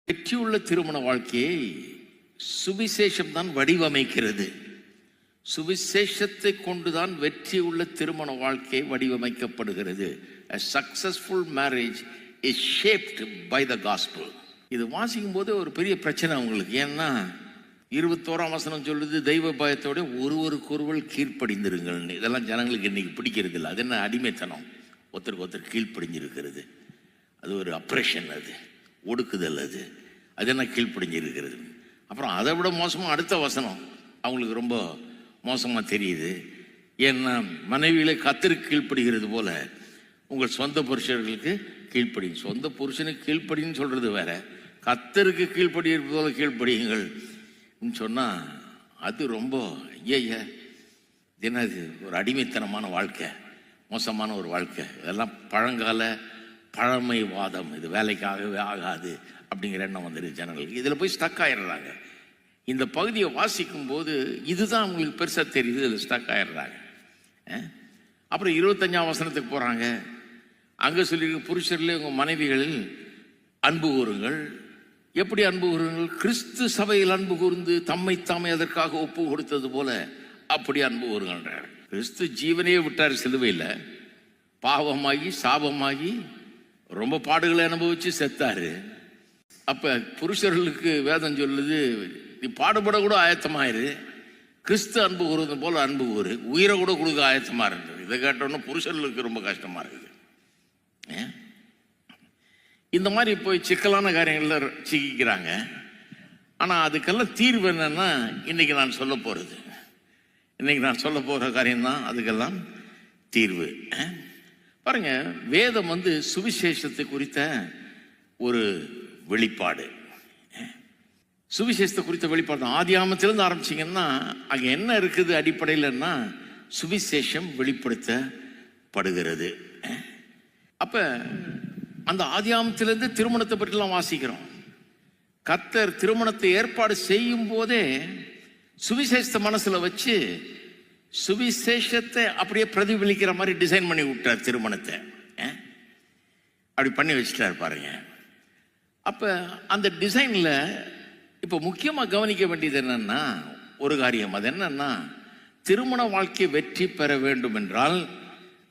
வெற்றியுள்ள திருமண வாழ்க்கையை சுவிசேஷம் தான் வடிவமைக்கிறது. சுவிசேஷத்தை கொண்டுதான் வெற்றியுள்ள திருமண வாழ்க்கை வடிவமைக்கப்படுகிறது. A successful marriage is shaped by the gospel. இது வாசிக்கும் போது ஒரு பெரிய பிரச்சனை அவங்களுக்கு. ஏன்னா 21ஆம் வசனம் சொல்லுது, தெய்வ பயத்தோட ஒருவருக்கொருவர் கீழ்ப்படிந்திருங்கள். இதெல்லாம் ஜனங்களுக்கு இன்னைக்கு பிடிக்கிறது இல்லை. அது என்ன அடிமைத்தனம், ஒருத்தருக்கு ஒருத்தர் கீழ்ப்படிஞ்சிருக்கிறது. அது ஒரு அப்ரேஷன், அது ஒடுக்குதல், அது என்ன கீழ்ப்படிஞ்சிருக்கிறது. அப்புறம் அதை விட மோசமாக அடுத்த வசனம் அவங்களுக்கு ரொம்ப மோசமாக தெரியுது. ஏன்னா மனைவிகளை கர்த்தருக்கு கீழ்ப்படுகிறது போல உங்கள் சொந்த புருஷர்களுக்கு கீழ்ப்படி. சொந்த புருஷனுக்கு கீழ்ப்படின்னு சொல்கிறது வேற, கர்த்தருக்கு கீழ்ப்படுகிறது போல கீழ்ப்படியுங்கள் சொன்னால் அது ரொம்ப என்னது ஒரு அடிமைத்தனமான வாழ்க்கை, மோசமான ஒரு வாழ்க்கை. இதெல்லாம் பழங்கால பழமைவாதம், இது வேலைக்காகவே ஆகாது அப்படிங்கிற எண்ணம் வந்துடுது ஜனங்களுக்கு. இதில் போய் ஸ்டக் ஆயிடுறாங்க. இந்த பகுதியை வாசிக்கும் போது இதுதான் அவங்களுக்கு பெருசாக தெரியுது, இதில் ஸ்டக் ஆயிடுறாங்க. அப்புறம் 25ஆம் வசனத்துக்கு போகிறாங்க. அங்கே சொல்லியிருக்கு, புருஷர்ல உங்கள் மனைவிகளில் அன்பு கூறுங்கள். எப்படி அன்பு கூறுங்கள்? கிறிஸ்து சபையில் அன்பு கூர்ந்து தம்மை தாமே அதற்காக ஒப்பு கொடுத்தது போல அப்படி அன்பு கூறுங்கன்றார். கிறிஸ்து ஜீவனையே விட்டார் சிலுவையில், பாவமாகி சாபமாகி ரொம்ப பாடுகளை அனுபவிச்சு செத்தாரு. அப்போ புருஷர்களுக்கு வேதம் சொல்லுது, நீ பாடுபட கூட ஆயத்தமாயிரு, கிறிஸ்து அன்பு கூறுவது போல அன்பு கூறு, உயிரை கூட கொடுக்க ஆயத்தமா இருந்தது. இதை கேட்டோன்னா புருஷர்களுக்கு ரொம்ப கஷ்டமா இருக்குது. இந்த மாதிரி போய் சிக்கலான காரியங்கள்ல சிக்கிக்கிறாங்க. ஆனால் அதுக்கெல்லாம் தீர்வு என்னன்னா இன்னைக்கு நான் சொல்ல போகிற காரியம்தான் அதுக்கெல்லாம் தீர்வு. பாருங்க, வேதம் சுவிசேஷத்தை குறித்த ஒரு வெளிப்பாடு. சுவிசேஷத்தை குறித்த வெளிப்பாடு தான். ஆதியாகமத்திலிருந்து ஆரம்பிச்சிங்கன்னா அங்கே என்ன இருக்குது அடிப்படையில்னா சுவிசேஷம் வெளிப்படுத்தப்படுகிறது. அப்போ அந்த ஆதியாகமத்திலிருந்து திருமணத்தை பற்றிலாம் வாசிக்கிறோம். கர்த்தர் திருமணத்தை ஏற்பாடு செய்யும் போதே சுவிசேஷத்தை மனசில் வச்சு சுவிசேஷத்தை அப்படியே பிரதிபலிக்கிற மாதிரி டிசைன் பண்ணி விட்டார் திருமணத்தை. அப்படி பண்ணி வச்சுட்டார் பாருங்க. அப்போ அந்த டிசைனில் இப்போ முக்கியமாக கவனிக்க வேண்டியது என்னன்னா ஒரு காரியம். அது என்னன்னா, திருமண வாழ்க்கை வெற்றி பெற வேண்டும் என்றால்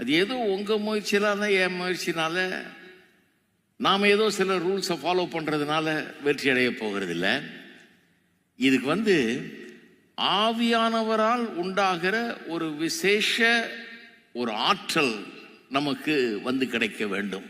அது ஏதோ உங்கள் முயற்சியினால என் முயற்சினால நாம் ஏதோ சில ரூல்ஸை ஃபாலோ பண்ணுறதுனால வெற்றி அடைய போகிறது இல்லை. இதுக்கு ஆவியானவரால் உண்டாகிற ஒரு விசேஷ ஒரு ஆற்றல் நமக்கு கிடைக்க வேண்டும்.